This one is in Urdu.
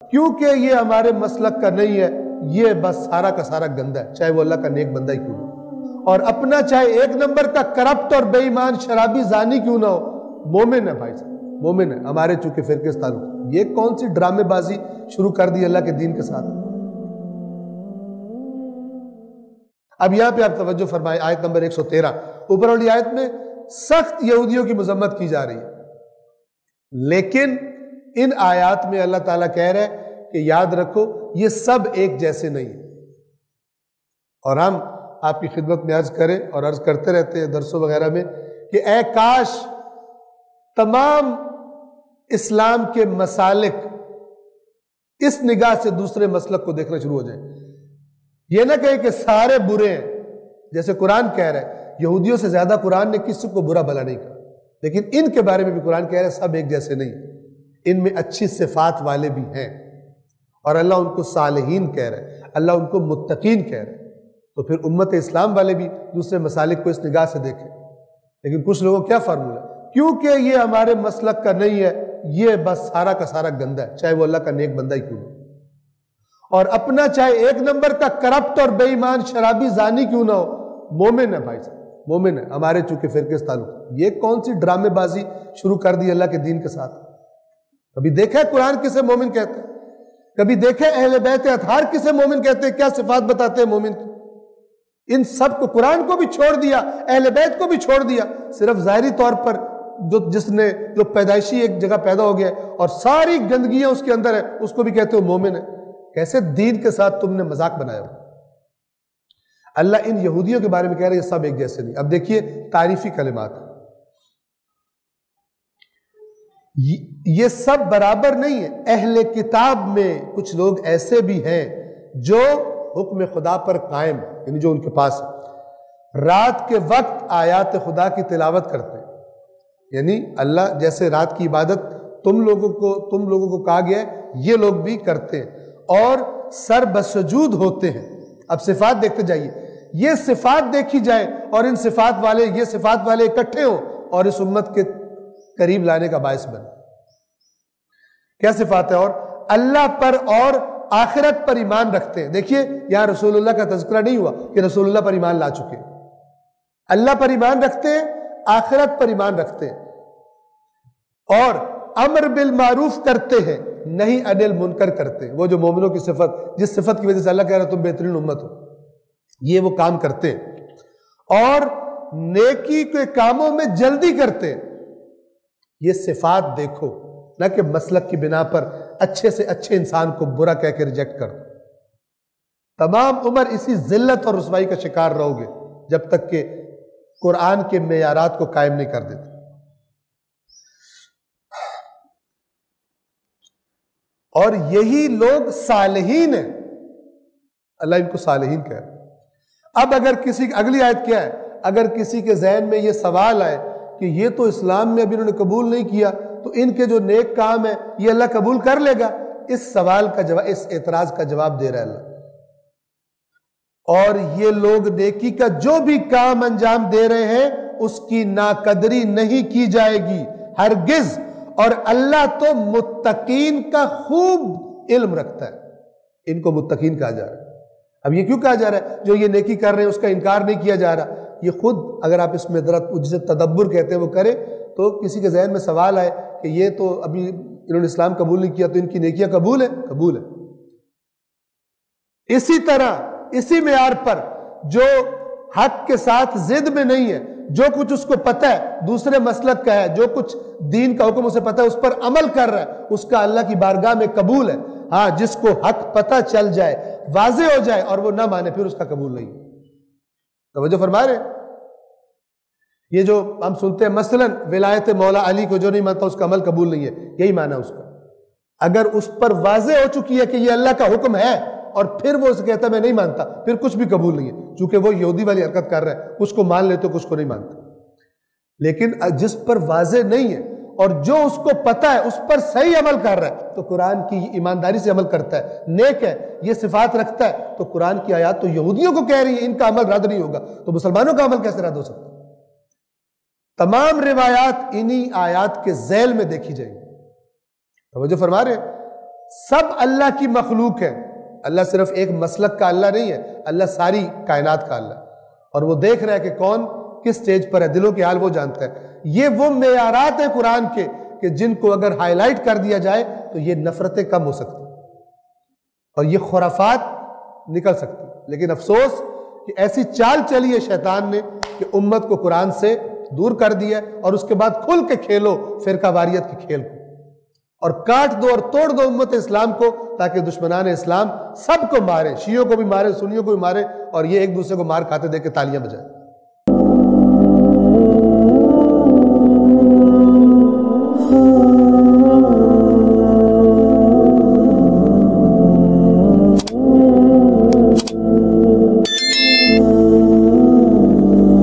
کیونکہ یہ ہمارے مسلک کا نہیں ہے، یہ بس سارا کا سارا گندہ ہے، چاہے وہ اللہ کا نیک بندہ ہی کیوں ہو، اور اپنا چاہے ایک نمبر کا کرپٹ اور بے ایمان شرابی زانی کیوں نہ ہو، مومن ہے بھائی صاحب، مومن ہے۔ ہمارے چونکہ فرقے سے تعلق، یہ کون سی ڈرامے بازی شروع کر دی اللہ کے دین کے ساتھ۔ اب یہاں پہ آپ توجہ فرمائیں، آیت نمبر 113، اوپر والی آیت میں سخت یہودیوں کی مذمت کی جا رہی ہے، لیکن ان آیات میں اللہ تعالیٰ کہہ رہے ہیں کہ یاد رکھو یہ سب ایک جیسے نہیں ہیں، اور ہم آپ کی خدمت میں عرض کریں اور عرض کرتے رہتے ہیں درسوں وغیرہ میں کہ اے کاش تمام اسلام کے مسالک اس نگاہ سے دوسرے مسلک کو دیکھنا شروع ہو جائیں، یہ نہ کہیں کہ سارے برے ہیں، جیسے قرآن کہہ رہا ہے یہودیوں سے زیادہ قرآن نے کسی کو برا بھلا نہیں کہا، لیکن ان کے بارے میں بھی قرآن کہہ رہا ہے سب ایک جیسے نہیں، ان میں اچھی صفات والے بھی ہیں، اور اللہ ان کو صالحین کہہ رہا ہے، اللہ ان کو متقین کہہ رہا ہے، تو پھر امت اسلام والے بھی دوسرے مسالک کو اس نگاہ سے دیکھیں۔ لیکن کچھ لوگوں کیا فارمولہ ہے، کیونکہ یہ ہمارے مسلک کا نہیں ہے، یہ بس سارا کا سارا گندہ ہے، چاہے وہ اللہ کا نیک بندہ ہی کیوں ہو، اور اپنا چاہے ایک نمبر کا کرپٹ اور بے ایمان شرابی زانی کیوں نہ ہو، مومن ہے بھائی صاحب، مومن ہے۔ ہمارے چونکہ فرقے سے تعلق، یہ کون سی ڈرامے بازی شروع کر دی اللہ کے دین کے ساتھ۔ کبھی دیکھا ہے قرآن کسے مومن کہتے ہیں؟ کبھی دیکھے اہل بیت اطہار کسے مومن کہتے ہیں؟ کیا صفات بتاتے ہیں مومن کی؟ ان سب کو، قرآن کو بھی چھوڑ دیا، اہل بیت کو بھی چھوڑ دیا، صرف ظاہری طور پر جو پیدائشی ایک جگہ پیدا ہو گیا ہے اور ساری گندگیاں اس کے اندر ہے، اس کو بھی کہتے ہو مومن ہے۔ کیسے دین کے ساتھ تم نے مذاق بنایا ہو۔ اللہ ان یہودیوں کے بارے میں کہہ رہے ہیں یہ سب ایک جیسے نہیں۔ اب دیکھیے تعریفی کلمات، یہ سب برابر نہیں ہے۔ اہل کتاب میں کچھ لوگ ایسے بھی ہیں جو حکم خدا پر قائم، یعنی جو ان کے پاس رات کے وقت آیات خدا کی تلاوت کرتے ہیں، یعنی اللہ جیسے رات کی عبادت تم لوگوں کو کہا گیا ہے یہ لوگ بھی کرتے ہیں، اور سر بسجود ہوتے ہیں۔ اب صفات دیکھتے جائیے، یہ صفات دیکھی جائے اور ان یہ صفات والے اکٹھے ہوں اور اس امت کے قریب لانے کا باعث بنے۔ کیا صفات ہے؟ اور اللہ پر اور آخرت پر ایمان رکھتے ہیں۔ دیکھیے یہاں رسول اللہ کا تذکرہ نہیں ہوا کہ رسول اللہ پر ایمان لا چکے، اللہ پر ایمان رکھتے ہیں، آخرت پر ایمان رکھتے ہیں، اور امر بالمعروف کرتے ہیں، نہیں انل منکر کرتے ہیں۔ وہ جو مومنوں کی صفت، جس صفت کی وجہ سے اللہ کہہ رہا ہے تم بہترین امت ہو، یہ وہ کام کرتے ہیں، اور نیکی کے کاموں میں جلدی کرتے ہیں۔ یہ صفات دیکھو، نہ کہ مسلک کی بنا پر اچھے سے اچھے انسان کو برا کہہ کے ریجیکٹ کر دو۔ تمام عمر اسی ذلت اور رسوائی کا شکار رہو گے جب تک کہ قرآن کے معیارات کو قائم نہیں کر دیتے۔ اور یہی لوگ صالحین ہیں، اللہ ان کو صالحین کہہ رہا ہے۔ اب اگر کسی، اگلی آیت کیا ہے، اگر کسی کے ذہن میں یہ سوال آئے کہ یہ تو اسلام میں ابھی انہوں نے قبول نہیں کیا، تو ان کے جو نیک کام ہے یہ اللہ قبول کر لے گا؟ اس سوال کا جواب، اس اعتراض کا جواب دے رہا ہے اللہ۔ اور یہ لوگ نیکی کا جو بھی کام انجام دے رہے ہیں اس کی ناقدری نہیں کی جائے گی ہرگز، اور اللہ تو متقین کا خوب علم رکھتا ہے۔ ان کو متقین کہا جا رہا ہے۔ اب یہ کیوں کہا جا رہا ہے؟ جو یہ نیکی کر رہے ہیں اس کا انکار نہیں کیا جا رہا، یہ خود اگر آپ اس میں جسے تدبر کہتے ہیں وہ کریں، تو کسی کے ذہن میں سوال آئے کہ یہ تو ابھی انہوں نے اسلام قبول نہیں کیا تو ان کی نیکیاں قبول ہے؟ قبول ہے۔ اسی طرح اسی معیار پر جو حق کے ساتھ ضد میں نہیں ہے، جو کچھ اس کو پتہ ہے دوسرے مسلک کا ہے، جو کچھ دین کا حکم اسے پتہ ہے اس پر عمل کر رہا ہے، اس کا اللہ کی بارگاہ میں قبول ہے۔ ہاں، جس کو حق پتہ چل جائے، واضح ہو جائے اور وہ نہ مانے، پھر اس کا قبول نہیں۔ توجہ فرما رہے ہیں؟ یہ جو ہم سنتے ہیں مثلا ولایت مولا علی کو جو نہیں مانتا اس کا عمل قبول نہیں ہے، یہی معنی اس کا۔ اگر اس پر واضح ہو چکی ہے کہ یہ اللہ کا حکم ہے اور پھر وہ اسے کہتا ہے میں نہیں مانتا، پھر کچھ بھی قبول نہیں ہے، چونکہ وہ یہودی والی حرکت کر رہا ہے، کچھ کو مان لیتے کچھ کو نہیں مانتا۔ لیکن جس پر واضح نہیں ہے اور جو اس کو پتہ ہے اس پر صحیح عمل کر رہا ہے، تو قرآن کی ایمانداری سے عمل کرتا ہے، نیک ہے، یہ صفات رکھتا ہے، تو قرآن کی آیات تو یہودیوں کو کہہ رہی ہے ان کا عمل رد نہیں ہوگا، تو مسلمانوں کا عمل کیسے رد ہو سکتا ہے؟ تمام روایات انہی آیات کے ذیل میں دیکھی جائیں گی۔ توجہ فرما رہے ہیں؟ سب اللہ کی مخلوق ہے. اللہ صرف ایک مسلک کا اللہ نہیں ہے، اللہ ساری کائنات کا اللہ، اور وہ دیکھ رہا ہے کہ کون کس سٹیج پر ہے، دلوں کے حال وہ جانتا ہے. یہ وہ معیارات ہیں قرآن کے کہ جن کو اگر ہائی لائٹ کر دیا جائے تو یہ نفرتیں کم ہو سکتی اور یہ خرافات نکل سکتی. لیکن افسوس کہ ایسی چال چلی ہے شیطان نے کہ امت کو قرآن سے دور کر دیا اور اس کے بعد کھل کے کھیلو فرقہ واریت کے کھیل کو، اور کاٹ دو اور توڑ دو امت اسلام کو تاکہ دشمنان اسلام سب کو مارے، شیعوں کو بھی مارے، سنیوں کو بھی مارے، اور یہ ایک دوسرے کو مار کھاتے دے کے تالیاں بجائیں.